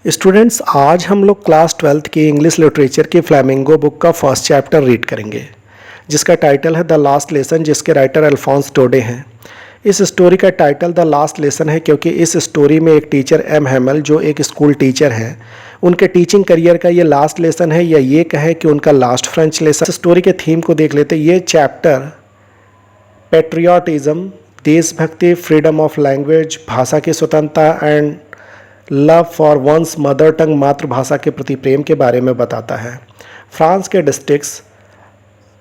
Students, आज हम लोग क्लास 12th की इंग्लिश लिटरेचर की फ्लैमिंगो बुक का फर्स्ट चैप्टर रीड करेंगे, जिसका टाइटल है द लास्ट लेसन, जिसके राइटर अल्फोंस डोडे हैं। इस स्टोरी का टाइटल द लास्ट लेसन है क्योंकि इस स्टोरी में एक टीचर एम हैमल, जो एक स्कूल टीचर हैं, उनके टीचिंग करियर का ये लास्ट लेसन है, या ये कहें कि उनका लास्ट फ्रेंच लेसन। इस स्टोरी के थीम को देख लेते। ये चैप्टर पेट्रियाटिज्म, देशभक्ति, फ्रीडम ऑफ लैंग्वेज, भाषा की स्वतंत्रता and love for one's mother tongue, मातृभाषा के प्रति प्रेम के बारे में बताता है। फ्रांस के डिस्ट्रिक्ट्स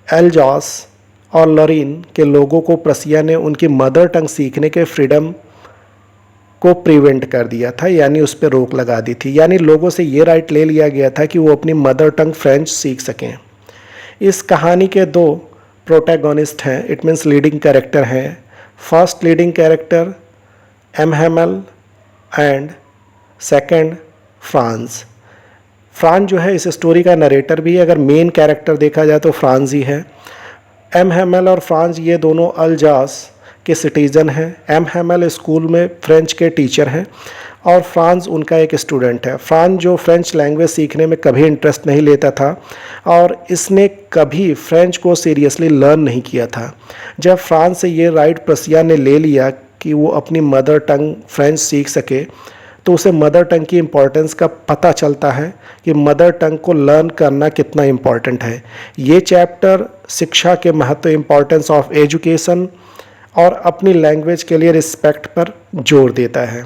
एल्जास और लॉरेन के लोगों को प्रसिया ने उनकी मदर टंग सीखने के फ्रीडम को प्रिवेंट कर दिया था, यानी उस पर रोक लगा दी थी। यानी लोगों से ये राइट ले लिया गया था कि वो अपनी मदर टंग फ्रेंच सीख सकें। इस कहानी के दो प्रोटैगोनिस्ट हैं, इट मीन्स लीडिंग कैरेक्टर हैं। First leading character M Hamel and second Franz. Franz जो है इस स्टोरी का नरेटर भी है। अगर मेन कैरेक्टर देखा जाए तो फ्रांस ही है। एम हैमल और फ्रांस ये दोनों अल्जास के सिटीज़न हैं। एम हैमल स्कूल में फ्रेंच के टीचर हैं और फ्रांस उनका एक स्टूडेंट है। फ्रांस जो फ्रेंच लैंग्वेज सीखने में कभी इंटरेस्ट नहीं लेता था और इसने कभी फ्रेंच को सीरियसली लर्न नहीं किया था। जब फ्रांस से ये राइट प्रसिया ने ले लिया कि वो अपनी मदर टंग फ्रेंच सीख सके, तो उसे मदर टंग की इम्पोर्टेंस का पता चलता है कि मदर टंग को लर्न करना कितना इम्पॉर्टेंट है। ये चैप्टर शिक्षा के महत्व, इम्पॉर्टेंस ऑफ एजुकेशन और अपनी लैंग्वेज के लिए रिस्पेक्ट पर जोर देता है।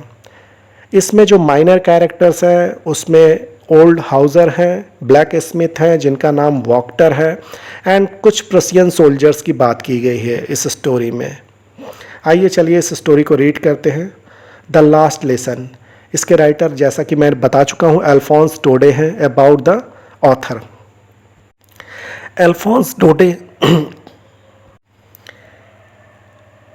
इसमें जो माइनर कैरेक्टर्स हैं उसमें ओल्ड हाउज़र हैं, ब्लैक स्मिथ हैं जिनका नाम वॉक्टर है, एंड कुछ प्रसियन सोल्जर्स की बात की गई है इस स्टोरी में। आइए चलिए इस स्टोरी को रीड करते हैं। द लास्ट लेसन, इसके राइटर जैसा कि मैं बता चुका हूँ अल्फोंस डोडे हैं। About the author, Alphonse Daudet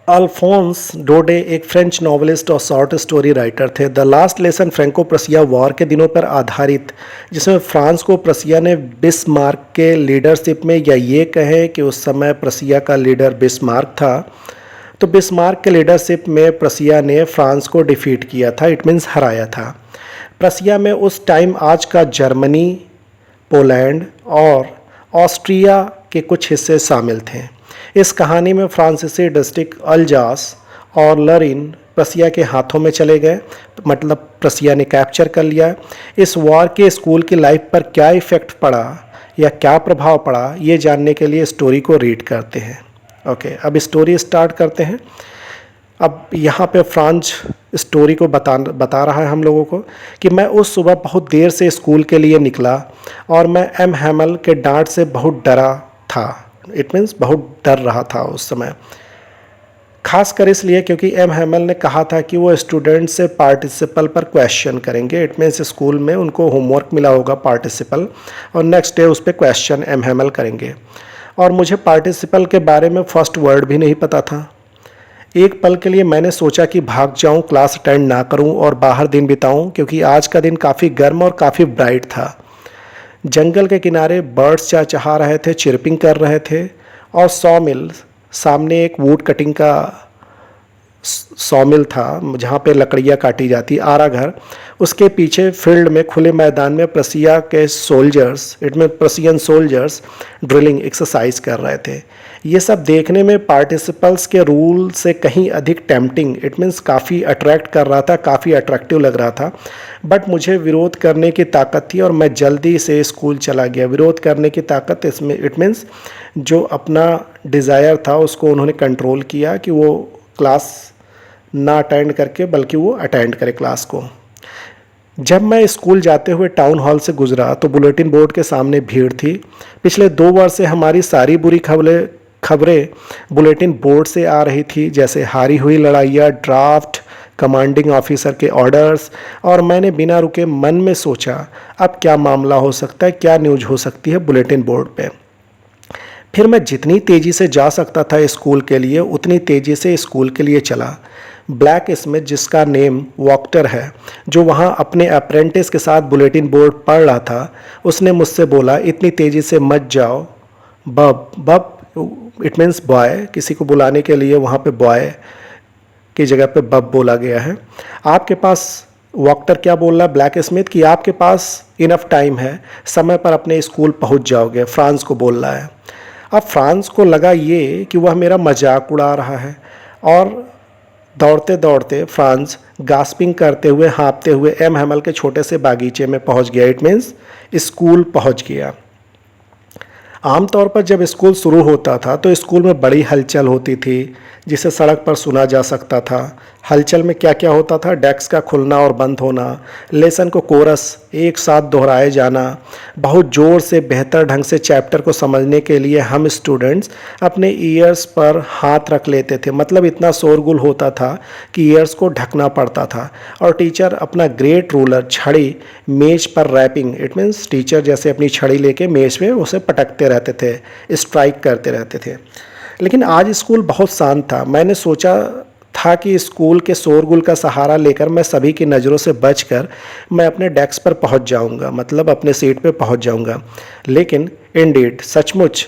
Alphonse Daudet एक फ्रेंच नॉवलिस्ट और शॉर्ट स्टोरी राइटर थे। The last lesson Franco Prussia war के दिनों पर आधारित, जिसमें फ्रांस को प्रसिया ने बिस्मार्क के लीडरशिप में, या ये कहें कि उस समय प्रसिया का लीडर बिस्मार्क था, तो बिस्मार्क के लीडरशिप में प्रसिया ने फ्रांस को डिफीट किया था, इट मीन्स हराया था। प्रसिया में उस टाइम आज का जर्मनी, पोलैंड और ऑस्ट्रिया के कुछ हिस्से शामिल थे। इस कहानी में फ्रांसीसी डिस्ट्रिक्ट अल्जास और लॉरेन प्रसिया के हाथों में चले गए, मतलब प्रसिया ने कैप्चर कर लिया। इस वॉर के स्कूल की लाइफ पर क्या इफ़ेक्ट पड़ा या क्या प्रभाव पड़ा, ये जानने के लिए स्टोरी को रीड करते हैं। ओके, अब स्टोरी स्टार्ट करते हैं। अब यहाँ पे फ्रांस स्टोरी को बता रहा है हम लोगों को कि मैं उस सुबह बहुत देर से स्कूल के लिए निकला और मैं एम हैमल के डांट से बहुत डरा था, इट मीन्स बहुत डर रहा था उस समय, खासकर इसलिए क्योंकि एम हैमल ने कहा था कि वो स्टूडेंट से पार्टिसिपल पर क्वेश्चन करेंगे। इट मीन्स स्कूल में उनको होमवर्क मिला होगा पार्टिसिपल, और नेक्स्ट डे उस पर क्वेश्चन एम हैमल करेंगे। और मुझे पार्टिसिपल के बारे में फर्स्ट वर्ड भी नहीं पता था। एक पल के लिए मैंने सोचा कि भाग जाऊं, क्लास अटेंड ना करूं और बाहर दिन बिताऊं, क्योंकि आज का दिन काफ़ी गर्म और काफ़ी ब्राइट था। जंगल के किनारे बर्ड्स चहचहा रहे थे, चिरपिंग कर रहे थे, और सॉमिल, सामने एक वुड कटिंग का सॉमिल था जहाँ पे लकड़ियाँ काटी जाती, आरा घर, उसके पीछे फील्ड में खुले मैदान में प्रसिया के सोल्जर्स, इट में प्रसियन सोल्जर्स ड्रिलिंग एक्सरसाइज कर रहे थे। ये सब देखने में पार्टिसिपल्स के रूल से कहीं अधिक टेम्पटिंग, इट मीन्स काफ़ी अट्रैक्ट कर रहा था, काफ़ी अट्रैक्टिव लग रहा था। बट मुझे विरोध करने की ताकत थी और मैं जल्दी से स्कूल चला गया। विरोध करने की ताकत इसमें, इट मीन्स जो अपना डिज़ायर था उसको उन्होंने कंट्रोल किया कि वो क्लास ना अटेंड करके बल्कि वो अटेंड करे क्लास को। जब मैं स्कूल जाते हुए टाउन हॉल से गुजरा तो बुलेटिन बोर्ड के सामने भीड़ थी। पिछले 2 वर्ष से हमारी सारी बुरी खबरें बुलेटिन बोर्ड से आ रही थी, जैसे हारी हुई लड़ाइयाँ, ड्राफ्ट, कमांडिंग ऑफिसर के ऑर्डर्स, और मैंने बिना रुके मन में सोचा अब क्या मामला हो सकता है, क्या न्यूज़ हो सकती है बुलेटिन बोर्ड पे। फिर मैं जितनी तेज़ी से जा सकता था स्कूल के लिए उतनी तेज़ी से स्कूल के लिए चला। ब्लैक स्मिथ, जिसका नेम वॉक्टर है, जो वहाँ अपने अप्रेंटिस के साथ बुलेटिन बोर्ड पढ़ रहा था, उसने मुझसे बोला इतनी तेज़ी से मत जाओ बब। बब इट मीन्स बॉय, किसी को बुलाने के लिए वहाँ पे बॉय की जगह पे बब बोला गया है। आपके पास वॉक्टर क्या बोल रहा है ब्लैक स्मिथ कि आपके पास इनफ टाइम है, समय पर अपने स्कूल पहुंच जाओगे, फ्रांस को बोल रहा है। अब फ्रांस को लगा ये कि वह मेरा मजाक उड़ा रहा है और दौड़ते दौड़ते फ्रांस गास्पिंग करते हुए हाँफते हुए एम हैमल के छोटे से बागीचे में पहुंच गया। इट मीन्स स्कूल पहुंच गया। आमतौर पर जब स्कूल शुरू होता था तो स्कूल में बड़ी हलचल होती थी जिसे सड़क पर सुना जा सकता था। हलचल में क्या क्या होता था, डेस्क का खुलना और बंद होना, लेसन को कोरस एक साथ दोहराए जाना, बहुत ज़ोर से बेहतर ढंग से चैप्टर को समझने के लिए हम स्टूडेंट्स अपने ईयर्स पर हाथ रख लेते थे। मतलब इतना शोरगुल होता था कि ईयर्स को ढकना पड़ता था। और टीचर अपना ग्रेट रूलर छड़ी मेज पर रैपिंग, इट मीन्स टीचर जैसे अपनी छड़ी लेके मेज में उसे पटकते रहते थे, स्ट्राइक करते रहते थे। लेकिन आज स्कूल बहुत शांत था। मैंने सोचा था कि स्कूल के शोरगुल का सहारा लेकर मैं सभी की नज़रों से बचकर मैं अपने डेस्क पर पहुंच जाऊंगा, मतलब अपने सीट पे पहुंच जाऊंगा। लेकिन इंडीड सचमुच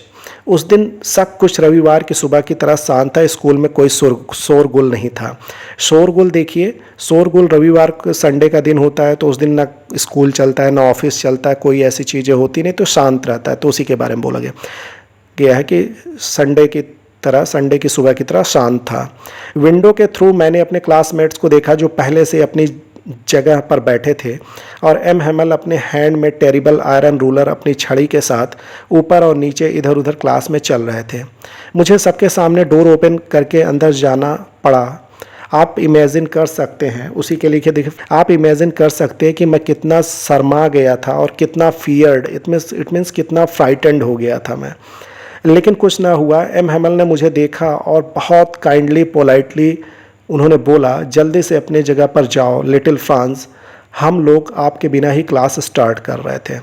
उस दिन सब कुछ रविवार की सुबह की तरह शांत था। स्कूल में कोई शोरगुल नहीं था। शोरगुल देखिए, शोरगुल रविवार संडे का दिन होता है तो उस दिन ना स्कूल चलता है ना ऑफिस चलता है, कोई ऐसी चीज़ें होती नहीं, तो शांत रहता है। तो उसी के बारे में बोला गया है कि संडे की सुबह की तरह शांत था। विंडो के थ्रू मैंने अपने क्लासमेट्स को देखा जो पहले से अपनी जगह पर बैठे थे और एम हैमल अपने हैंड में टेरिबल आयरन रूलर अपनी छड़ी के साथ ऊपर और नीचे इधर उधर क्लास में चल रहे थे। मुझे सबके सामने डोर ओपन करके अंदर जाना पड़ा। आप इमेजिन कर सकते हैं, उसी के लिए देखिए, आप इमेजिन कर सकते हैं कि मैं कितना शर्मा गया था और कितना फियर्ड, इट मीन्स कितना फ्राइटेंड हो गया था मैं। लेकिन कुछ ना हुआ। एम हैमल ने मुझे देखा और बहुत काइंडली पोलाइटली उन्होंने बोला, जल्दी से अपने जगह पर जाओ लिटिल फ्रांस, हम लोग आपके बिना ही क्लास स्टार्ट कर रहे थे।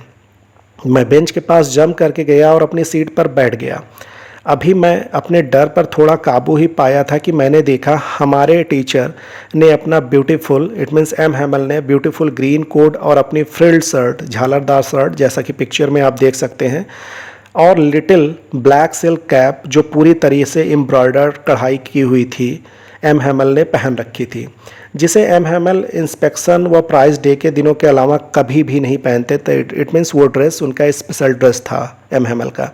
मैं बेंच के पास जंप करके गया और अपनी सीट पर बैठ गया। अभी मैं अपने डर पर थोड़ा काबू ही पाया था कि मैंने देखा हमारे टीचर ने अपना beautiful, it means M Hamel ने ब्यूटीफुल ग्रीन कोट और अपनी फ्रिल्ड शर्ट, झालरदार शर्ट जैसा कि पिक्चर में आप देख सकते हैं, और लिटिल ब्लैक सिल्क कैप जो पूरी तरीके से एम्ब्रॉयडर्ड कढ़ाई की हुई थी एम हैमल ने पहन रखी थी, जिसे एम हैमल इंस्पेक्शन व प्राइज डे के दिनों के अलावा कभी भी नहीं पहनते थे। इट मीन्स वो ड्रेस उनका स्पेशल ड्रेस था एम हैमल का।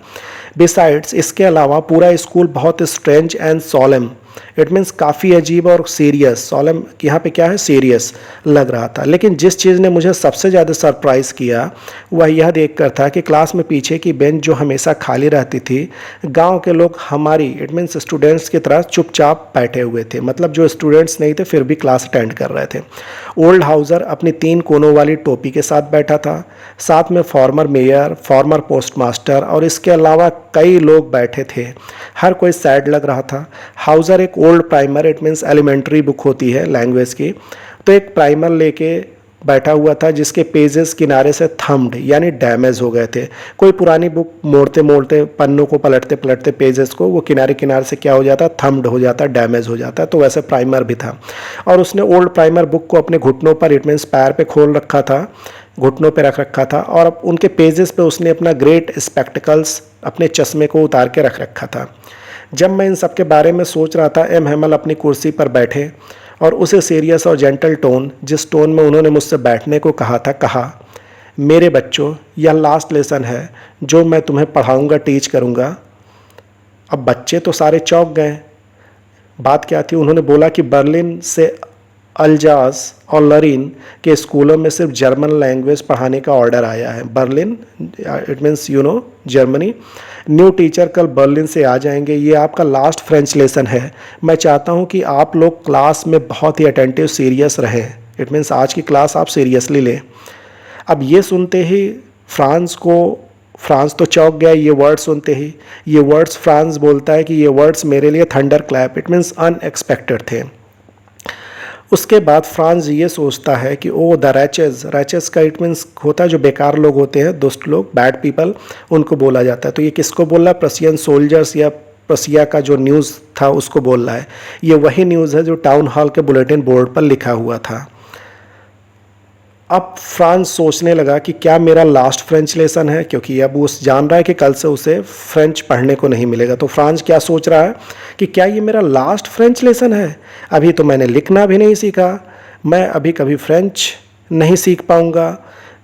बिसाइड्स इसके अलावा पूरा स्कूल बहुत स्ट्रेंज एंड सॉलेम, इट मीन्स काफ़ी अजीब और सीरियस, सॉलेम यहाँ पे क्या है, सीरियस लग रहा था। लेकिन जिस चीज़ ने मुझे सबसे ज़्यादा सरप्राइज़ किया वह यह देखकर था कि क्लास में पीछे की बेंच जो हमेशा खाली रहती थी, गांव के लोग हमारी, इट मीन्स स्टूडेंट्स की तरह चुपचाप बैठे हुए थे। मतलब जो स्टूडेंट्स नहीं थे फिर भी क्लास अटेंड कर रहे थे। ओल्ड हाउसर अपनी 3 कोनों वाली टोपी के साथ बैठा था, साथ में फॉर्मर मेयर, फॉर्मर पोस्टमास्टर और इसके अलावा कई लोग बैठे थे। हर कोई सैड लग रहा था। हाउसर एक old primer, it means elementary book होती है लैंग्वेज की, तो एक प्राइमर लेके बैठा हुआ था जिसके पेजेस किनारे से थम्ड यानी डैमेज हो गए थे। कोई पुरानी बुक मोड़ते मोड़ते, पन्नों को पलटते पलटते पेजेस को वो किनारे किनारे से क्या हो जाता, थम्ड हो जाता, डैमेज हो जाता। तो वैसे प्राइमर भी था और उसने ओल्ड प्राइमर बुक को अपने घुटनों पर, इट मीन्स पैर पे खोल रखा था, घुटनों पे रख रखा था और अब उनके पेजेस पे उसने अपना ग्रेट स्पेक्टिकल्स, अपने चश्मे को उतार के रख रखा था। जब मैं इन सब के बारे में सोच रहा था, एम हैमल अपनी कुर्सी पर बैठे और उसे सीरियस और जेंटल टोन, जिस टोन में उन्होंने मुझसे बैठने को कहा था, कहा, मेरे बच्चों, यह लास्ट लेसन है जो मैं तुम्हें पढ़ाऊंगा, टीच करूंगा। अब बच्चे तो सारे चौंक गए। बात क्या थी? उन्होंने बोला कि बर्लिन से अल्जास और लरीन के स्कूलों में सिर्फ जर्मन लैंग्वेज पढ़ाने का ऑर्डर आया है। Berlin, it means you know Germany. New teacher कल बर्लिन से आ जाएंगे। ये आपका लास्ट फ्रेंच लेसन है। मैं चाहता हूँ कि आप लोग क्लास में बहुत ही अटेंटिव, सीरियस रहें। इट मीन्स आज की क्लास आप सीरियसली लें। अब ये सुनते ही फ्रांस तो चौंक गया। ये वर्ड सुनते ही, ये वर्ड्स फ्रांस बोलता है कि ये वर्ड्स मेरे लिए thunder clap, it means unexpected थे। उसके बाद फ्रांस ये सोचता है कि ओ द रैचेस का इट मीन्स होता है जो बेकार लोग होते हैं, दुष्ट लोग, बैड पीपल, उनको बोला जाता है। तो ये किसको बोल रहा है? प्रशियन सोल्जर्स या प्रशिया का जो न्यूज़ था उसको बोल रहा है। ये वही न्यूज़ है जो टाउन हॉल के बुलेटिन बोर्ड पर लिखा हुआ था। अब फ्रांस सोचने लगा कि क्या मेरा लास्ट फ्रेंच लेसन है, क्योंकि अब वो जान रहा है कि कल से उसे फ्रेंच पढ़ने को नहीं मिलेगा। तो फ्रांस क्या सोच रहा है कि क्या ये मेरा लास्ट फ्रेंच लेसन है? अभी तो मैंने लिखना भी नहीं सीखा, मैं अभी कभी फ्रेंच नहीं सीख पाऊँगा,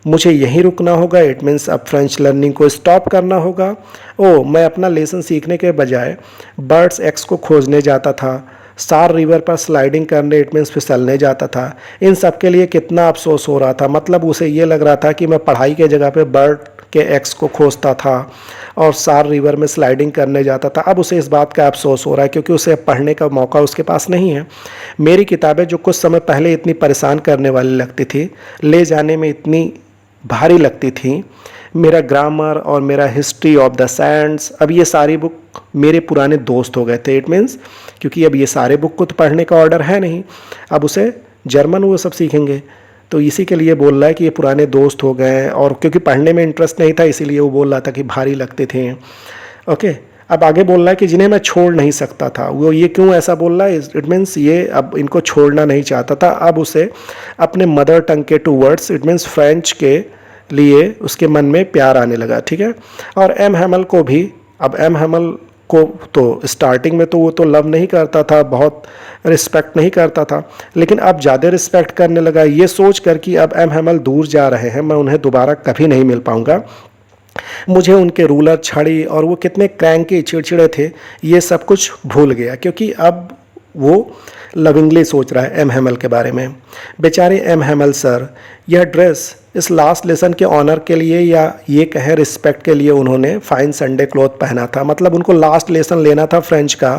मुझे यहीं रुकना होगा। इट मीन्स अब फ्रेंच लर्निंग को स्टॉप करना होगा। ओ, मैं अपना लेसन सीखने के बजाय बर्ड्स एक्स को खोजने जाता था, सार रिवर पर स्लाइडिंग करने, इट मीन्स फिसलने जाता था। इन सब के लिए कितना अफसोस हो रहा था। मतलब उसे ये लग रहा था कि मैं पढ़ाई के जगह पे बर्ड के एक्स को खोजता था और सार रिवर में स्लाइडिंग करने जाता था। अब उसे इस बात का अफसोस हो रहा है क्योंकि उसे पढ़ने का मौका उसके पास नहीं है। मेरी किताबें जो कुछ समय पहले इतनी परेशान करने वाली लगती थी, ले जाने में इतनी भारी लगती थी, मेरा ग्रामर और मेरा हिस्ट्री ऑफ द सैंड्स, अब ये सारी बुक मेरे पुराने दोस्त हो गए थे। इट मीन्स क्योंकि अब ये सारे बुक को तो पढ़ने का ऑर्डर है नहीं, अब उसे जर्मन वो सब सीखेंगे, तो इसी के लिए बोल रहा है कि ये पुराने दोस्त हो गए। और क्योंकि पढ़ने में इंटरेस्ट नहीं था इसीलिए वो बोल रहा था कि भारी लगते थे। ओके, अब आगे बोल रहा है कि जिन्हें मैं छोड़ नहीं सकता था। वो ये क्यों ऐसा बोल रहा है? इट मीन्स ये अब इनको छोड़ना नहीं चाहता था। अब उसे अपने मदर टंग के two words, it means French के लिए उसके मन में प्यार आने लगा। ठीक है, और एम हैमल को भी, अब एम हैमल को तो स्टार्टिंग में तो वो तो लव नहीं करता था, बहुत रिस्पेक्ट नहीं करता था, लेकिन अब ज़्यादा रिस्पेक्ट करने लगा, ये सोच कर कि अब एम हैमल दूर जा रहे हैं, मैं उन्हें दोबारा कभी नहीं मिल पाऊँगा। मुझे उनके रूलर, छड़ी और वो कितने क्रैंकी चिड़चिड़े थे ये सब कुछ भूल गया, क्योंकि अब वो लविंगली सोच रहा है एम हैमल के बारे में। बेचारे एम हैमल सर, यह ड्रेस इस लास्ट लेसन के ऑनर के लिए या ये कहें रिस्पेक्ट के लिए उन्होंने फाइन संडे क्लॉथ पहना था। मतलब उनको लास्ट लेसन लेना था फ्रेंच का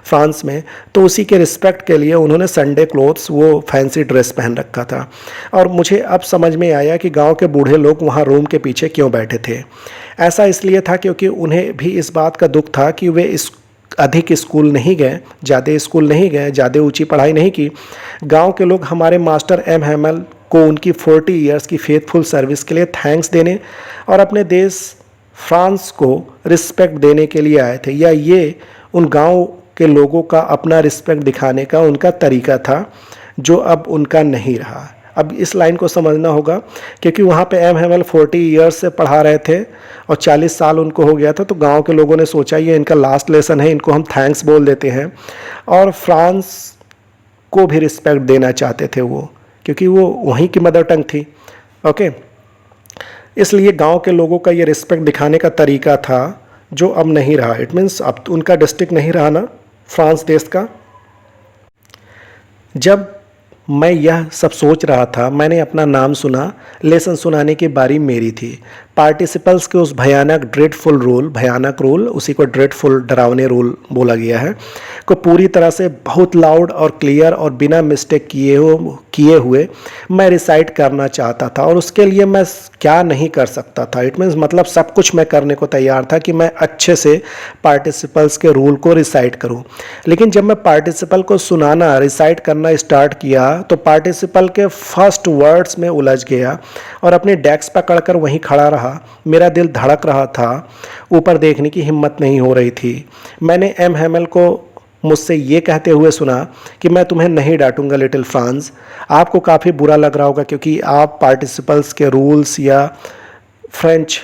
फ्रांस में, तो उसी के रिस्पेक्ट के लिए उन्होंने संडे क्लॉथ्स, वो फैंसी ड्रेस पहन रखा था। और मुझे अब समझ में आया कि गांव के बूढ़े लोग वहाँ रूम के पीछे क्यों बैठे थे। ऐसा इसलिए था क्योंकि उन्हें भी इस बात का दुख था कि वे इस अधिक स्कूल नहीं गए, ज़्यादा स्कूल नहीं गए, ज़्यादा ऊंची पढ़ाई नहीं की। गांव के लोग हमारे मास्टर एम हैमल को उनकी 40 इयर्स की फेथफुल सर्विस के लिए थैंक्स देने और अपने देश फ्रांस को रिस्पेक्ट देने के लिए आए थे, या ये उन गांव के लोगों का अपना रिस्पेक्ट दिखाने का उनका तरीका था, जो अब उनका नहीं रहा। अब इस लाइन को समझना होगा क्योंकि वहाँ पे एम हैमल 40 इयर्स से पढ़ा रहे थे और 40 साल उनको हो गया था, तो गांव के लोगों ने सोचा ये इनका लास्ट लेसन है, इनको हम थैंक्स बोल देते हैं। और फ्रांस को भी रिस्पेक्ट देना चाहते थे वो, क्योंकि वो वहीं की मदर टंग थी। ओके, इसलिए गांव के लोगों का ये रिस्पेक्ट दिखाने का तरीका था जो अब नहीं रहा। इट मीन्स अब उनका डिस्ट्रिक्ट नहीं रहा ना फ्रांस देश का। जब मैं यह सब सोच रहा था, मैंने अपना नाम सुना। लेसन सुनाने की बारी मेरी थी। पार्टिसिपल्स के उस भयानक ड्रेडफुल रूल, भयानक रूल, उसी को ड्रेडफुल डरावने रूल बोला गया है, को पूरी तरह से बहुत लाउड और क्लियर और बिना मिस्टेक किए हुए मैं रिसाइट करना चाहता था। और उसके लिए मैं क्या नहीं कर सकता था। इट मीन्स मतलब सब कुछ मैं करने को तैयार था कि मैं अच्छे से पार्टिसिपल्स के रूल को रिसाइट करूं। लेकिन जब मैं पार्टिसिपल को सुनाना, रिसाइट करना स्टार्ट किया तो पार्टिसिपल के फर्स्ट वर्ड्स में उलझ गया और अपनी डेस्क पकड़कर वहीं खड़ा रहा। मेरा दिल धड़क रहा था, ऊपर देखने की हिम्मत नहीं हो रही थी। मैंने एम हैमल को मुझसे ये कहते हुए सुना कि मैं तुम्हें नहीं डांटूंगा लिटिल फ्रांस। आपको काफ़ी बुरा लग रहा होगा क्योंकि आप पार्टिसिपल्स के रूल्स या फ्रेंच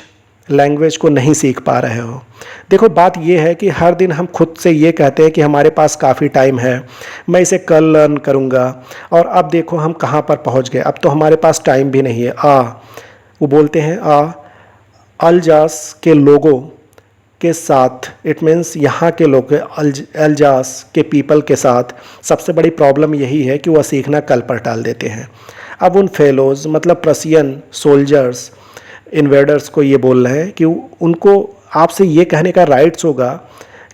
लैंग्वेज को नहीं सीख पा रहे हो। देखो, बात यह है कि हर दिन हम खुद से ये कहते हैं कि हमारे पास काफ़ी टाइम है, मैं इसे कल लर्न करूँगा, और अब देखो हम कहाँ पर पहुँच गए। अब तो हमारे पास टाइम भी नहीं है। वो बोलते हैं अल्जास के लोगों के साथ, इट मीन्स यहाँ के लोग, अल्जास के पीपल के साथ सबसे बड़ी प्रॉब्लम यही है कि वह सीखना कल पर टाल देते हैं। अब उन फेलोज़, मतलब प्रसियन सोल्जर्स, इन्वेडर्स को ये बोल रहे हैं कि उनको आपसे ये कहने का राइट्स होगा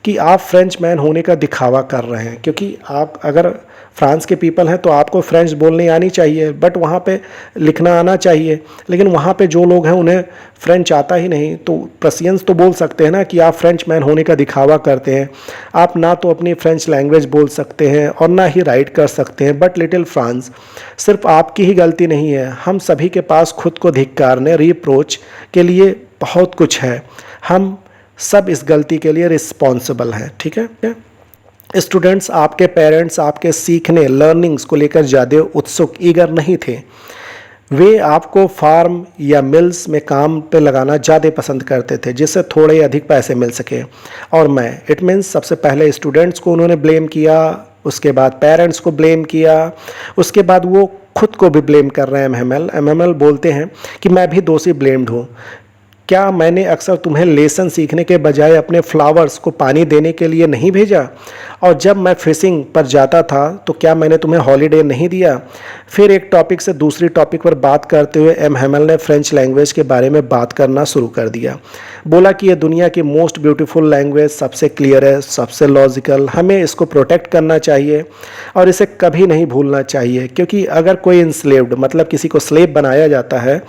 कि आप फ्रेंच मैन होने का दिखावा कर रहे हैं, क्योंकि आप अगर फ्रांस के पीपल हैं तो आपको फ्रेंच बोलनी आनी चाहिए, बट वहाँ पे लिखना आना चाहिए। लेकिन वहाँ पे जो लोग हैं उन्हें फ्रेंच आता ही नहीं, तो प्रसियंस तो बोल सकते हैं ना कि आप फ्रेंच मैन होने का दिखावा करते हैं। आप ना तो अपनी फ्रेंच लैंग्वेज बोल सकते हैं और ना ही राइट कर सकते हैं। बट लिटिल फ्रांस, सिर्फ आपकी ही गलती नहीं है, हम सभी के पास खुद को धिक्कारने, रिप्रोच के लिए बहुत कुछ है। हम सब इस गलती के लिए रिस्पॉन्सिबल हैं। ठीक है स्टूडेंट्स, आपके पेरेंट्स आपके सीखने, लर्निंग्स को लेकर ज़्यादा उत्सुक, ईगर नहीं थे। वे आपको फार्म या मिल्स में काम पे लगाना ज़्यादा पसंद करते थे जिससे थोड़े अधिक पैसे मिल सके। और मैं, इट मीन्स सबसे पहले स्टूडेंट्स को उन्होंने ब्लेम किया, उसके बाद पेरेंट्स को ब्लेम किया, उसके बाद वो खुद को भी ब्लेम कर रहे हैं एमएमएल बोलते हैं कि मैं भी दोषी ब्लेम्ड हूँ। क्या मैंने अक्सर तुम्हें लेसन सीखने के बजाय अपने फ्लावर्स को पानी देने के लिए नहीं भेजा? और जब मैं फिशिंग पर जाता था तो क्या मैंने तुम्हें हॉलीडे नहीं दिया? फिर एक टॉपिक से दूसरी टॉपिक पर बात करते हुए एम हेमल ने फ्रेंच लैंग्वेज के बारे में बात करना शुरू कर दिया। बोला कि ये दुनिया की मोस्ट ब्यूटीफुल लैंग्वेज, सबसे क्लियर है, सबसे लॉजिकल, हमें इसको प्रोटेक्ट करना चाहिए और इसे कभी नहीं भूलना चाहिए, क्योंकि अगर कोई इंस्लेव्ड मतलब किसी को स्लेव बनाया जाता है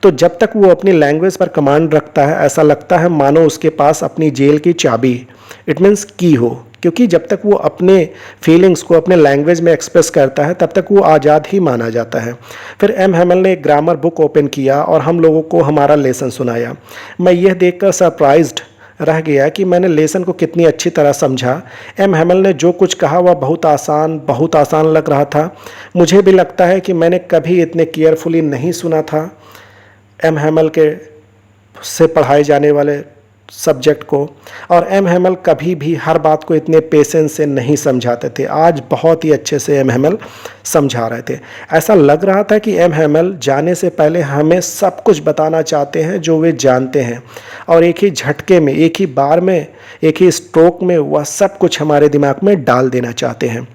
तो जब तक वो अपनी लैंग्वेज पर कमांड रखता है ऐसा लगता है मानो उसके पास अपनी जेल की चाबी, इट मीन्स की हो, क्योंकि जब तक वो अपने फीलिंग्स को अपने लैंग्वेज में एक्सप्रेस करता है तब तक वो आज़ाद ही माना जाता है। फिर एम हेमल ने एक ग्रामर बुक ओपन किया और हम लोगों को हमारा लेसन सुनाया। मैं यह देखकर सरप्राइज्ड रह गया कि मैंने लेसन को कितनी अच्छी तरह समझा। एम हेमल ने जो कुछ कहा वह बहुत आसान लग रहा था। मुझे भी लगता है कि मैंने कभी इतने केयरफुली नहीं सुना था एम हेमल के से पढ़ाए जाने वाले सब्जेक्ट को, और एम हेमल कभी भी हर बात को इतने पेशेंस से नहीं समझाते थे। आज बहुत ही अच्छे से एम हेमल समझा रहे थे। ऐसा लग रहा था कि एम हेमल जाने से पहले हमें सब कुछ बताना चाहते हैं जो वे जानते हैं, और एक ही झटके में, एक ही बार में, एक ही स्ट्रोक में वह सब कुछ हमारे दिमाग में डाल देना चाहते हैं।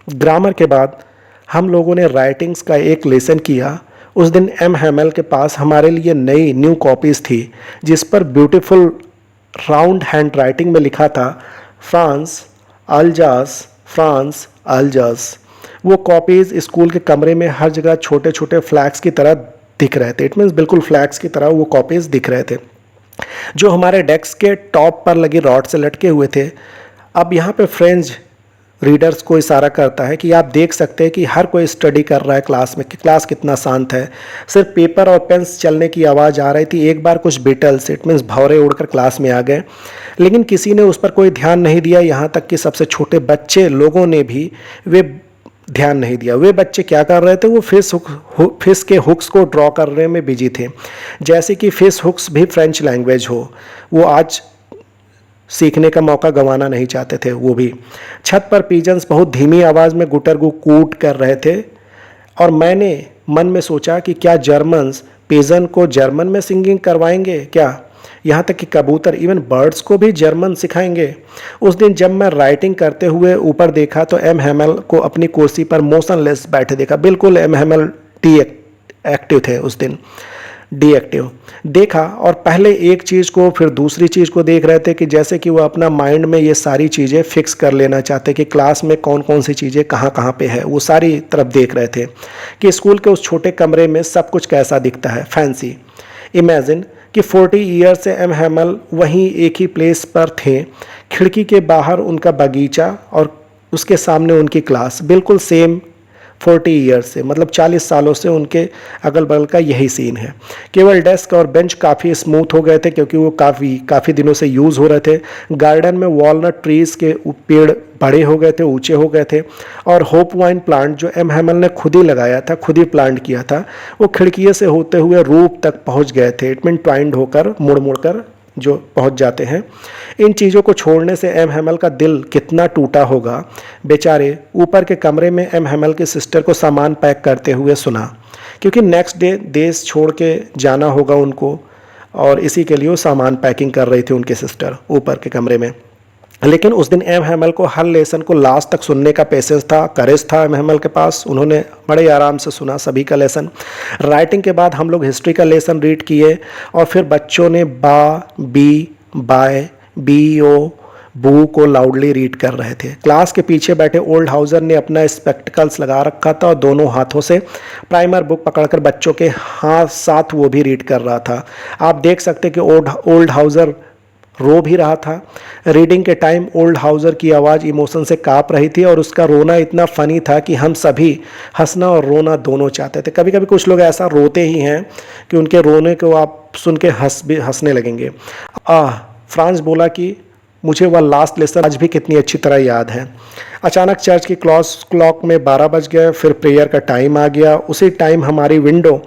ग्रामर के बाद हम लोगों ने राइटिंग्स का एक लेसन किया। उस दिन एम हेमल के पास हमारे लिए नई न्यू कॉपीज़ थी जिस पर ब्यूटीफुल राउंड हैंड राइटिंग में लिखा था फ्रांस अल्जास। वो कॉपीज़ स्कूल के कमरे में हर जगह छोटे छोटे फ्लैग्स की तरह दिख रहे थे। इट मीन्स बिल्कुल फ्लैग्स की तरह वो कॉपीज़ दिख रहे थे जो हमारे डेस्क के टॉप पर लगी रॉड से लटके हुए थे। अब यहाँ पे फ्रेंच रीडर्स को इशारा करता है कि आप देख सकते हैं कि हर कोई स्टडी कर रहा है क्लास में, कि क्लास कितना शांत है। सिर्फ पेपर और पेन्स चलने की आवाज़ आ रही थी। एक बार कुछ बीटल्स, इट मीन्स भौरे उड़कर क्लास में आ गए, लेकिन किसी ने उस पर कोई ध्यान नहीं दिया। यहाँ तक कि सबसे छोटे बच्चे लोगों ने भी वे ध्यान नहीं दिया। वे बच्चे क्या कर रहे थे? वो फिश के हुक्स को ड्रॉ करने में बिजी थे, जैसे कि फिश हुक्स भी फ्रेंच लैंग्वेज हो। वो आज सीखने का मौका गंवाना नहीं चाहते थे। वो भी छत पर पिजन्स बहुत धीमी आवाज़ में गुटरगु कूट कर रहे थे, और मैंने मन में सोचा कि क्या जर्मन्स पिजन को जर्मन में सिंगिंग करवाएंगे क्या? यहाँ तक कि कबूतर, इवन बर्ड्स को भी जर्मन सिखाएंगे। उस दिन जब मैं राइटिंग करते हुए ऊपर देखा तो एम हेमल को अपनी कुर्सी पर मोशनलेस बैठे देखा। बिल्कुल एम हेमल डी एक्टिव थे उस दिन, डीएक्टिव देखा, और पहले एक चीज़ को फिर दूसरी चीज़ को देख रहे थे कि जैसे कि वो अपना माइंड में ये सारी चीज़ें फिक्स कर लेना चाहते कि क्लास में कौन कौन सी चीज़ें कहाँ कहाँ पे है। वो सारी तरफ देख रहे थे कि स्कूल के उस छोटे कमरे में सब कुछ कैसा दिखता है, फैंसी। इमेजिन कि 40 ईयर से एम हेमल वहीं एक ही प्लेस पर थे। खिड़की के बाहर उनका बगीचा और उसके सामने उनकी क्लास, बिल्कुल सेम 40 ईयर्स से, मतलब 40 सालों से उनके अगल बगल का यही सीन है। केवल डेस्क और बेंच काफ़ी स्मूथ हो गए थे क्योंकि वो काफ़ी दिनों से यूज़ हो रहे थे। गार्डन में वॉलनट ट्रीज़ के पेड़ बड़े हो गए थे, ऊंचे हो गए थे, और होप वाइन प्लांट जो एम हेमल ने खुद ही लगाया था, खुद ही प्लांट किया था, वो खिड़की से होते हुए रूप तक पहुँच गए थे। इट मीन ट्वाइंड होकर, मुड़ मुड़ कर जो पहुंच जाते हैं। इन चीज़ों को छोड़ने से एम हेमल का दिल कितना टूटा होगा। बेचारे ऊपर के कमरे में एम हेमल की सिस्टर को सामान पैक करते हुए सुना, क्योंकि नेक्स्ट डे देश छोड़ के जाना होगा उनको, और इसी के लिए वो सामान पैकिंग कर रही थी उनकी सिस्टर ऊपर के कमरे में। लेकिन उस दिन एम हेमल को हर लेसन को लास्ट तक सुनने का पेशेंस था, करेज था एम हेमल के पास। उन्होंने बड़े आराम से सुना सभी का लेसन। राइटिंग के बाद हम लोग हिस्ट्री का लेसन रीड किए, और फिर बच्चों ने बा, बी, बाय, बी, ओ, बू को लाउडली रीड कर रहे थे। क्लास के पीछे बैठे ओल्ड हाउजर ने अपना स्पेक्टिकल्स लगा रखा था और दोनों हाथों से प्राइमर बुक पकड़कर बच्चों के हाथ साथ वो भी रीड कर रहा था। आप देख सकते कि ओल्ड हाउजर रो भी रहा था। रीडिंग के टाइम ओल्ड हाउजर की आवाज़ इमोशन से काँप रही थी, और उसका रोना इतना फ़नी था कि हम सभी हंसना और रोना दोनों चाहते थे। कभी कभी कुछ लोग ऐसा रोते ही हैं कि उनके रोने को आप सुन के हंसने लगेंगे। फ्रांस बोला कि मुझे वह लास्ट लेसन आज भी कितनी अच्छी तरह याद है। अचानक चर्च की क्लॉक में 12 बज गए। फिर प्रेयर का टाइम आ गया। उसी टाइम हमारी विंडो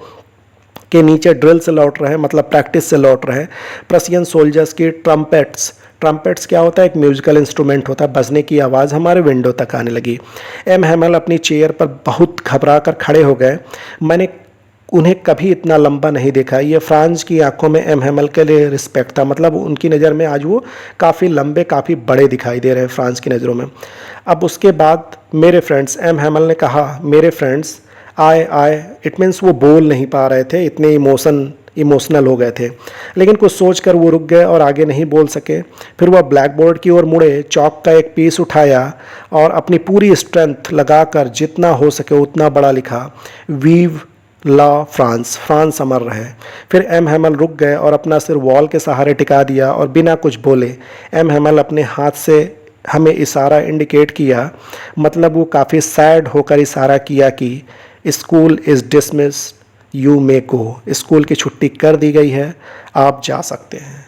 के नीचे ड्रिल से लौट रहे, मतलब प्रैक्टिस से लौट रहे, प्रशियन सोल्जर्स की ट्रम्पेट्स ट्रम्पेट्स क्या होता है? एक म्यूजिकल इंस्ट्रूमेंट होता है। बजने की आवाज़ हमारे विंडो तक आने लगी। एम हैमल अपनी चेयर पर बहुत घबरा कर खड़े हो गए। मैंने उन्हें कभी इतना लंबा नहीं देखा। ये फ्रांस की आंखों में एम हैमल के लिए रिस्पेक्ट था, मतलब उनकी नज़र में आज वो काफ़ी लंबे, काफ़ी बड़े दिखाई दे रहे हैं फ्रांस की नज़रों में। अब उसके बाद मेरे फ्रेंड्स, एम हैमल ने कहा मेरे फ्रेंड्स, आए इट मीन्स वो बोल नहीं पा रहे थे, इतने इमोशनल हो गए थे। लेकिन कुछ सोचकर वो रुक गए और आगे नहीं बोल सके। फिर वह ब्लैक बोर्ड की ओर मुड़े, चौक का एक पीस उठाया और अपनी पूरी स्ट्रेंथ लगाकर जितना हो सके उतना बड़ा लिखा, वीव ला फ्रांस, फ्रांस अमर रहे। फिर एम हैमल रुक गए और अपना सिर वॉल के सहारे टिका दिया और बिना कुछ बोले एम हैमल अपने हाथ से हमें इशारा इंडिकेट किया, मतलब वो काफ़ी सैड होकर इशारा किया कि school is dismissed, you may go, school की छुट्टी कर दी गई है, आप जा सकते हैं।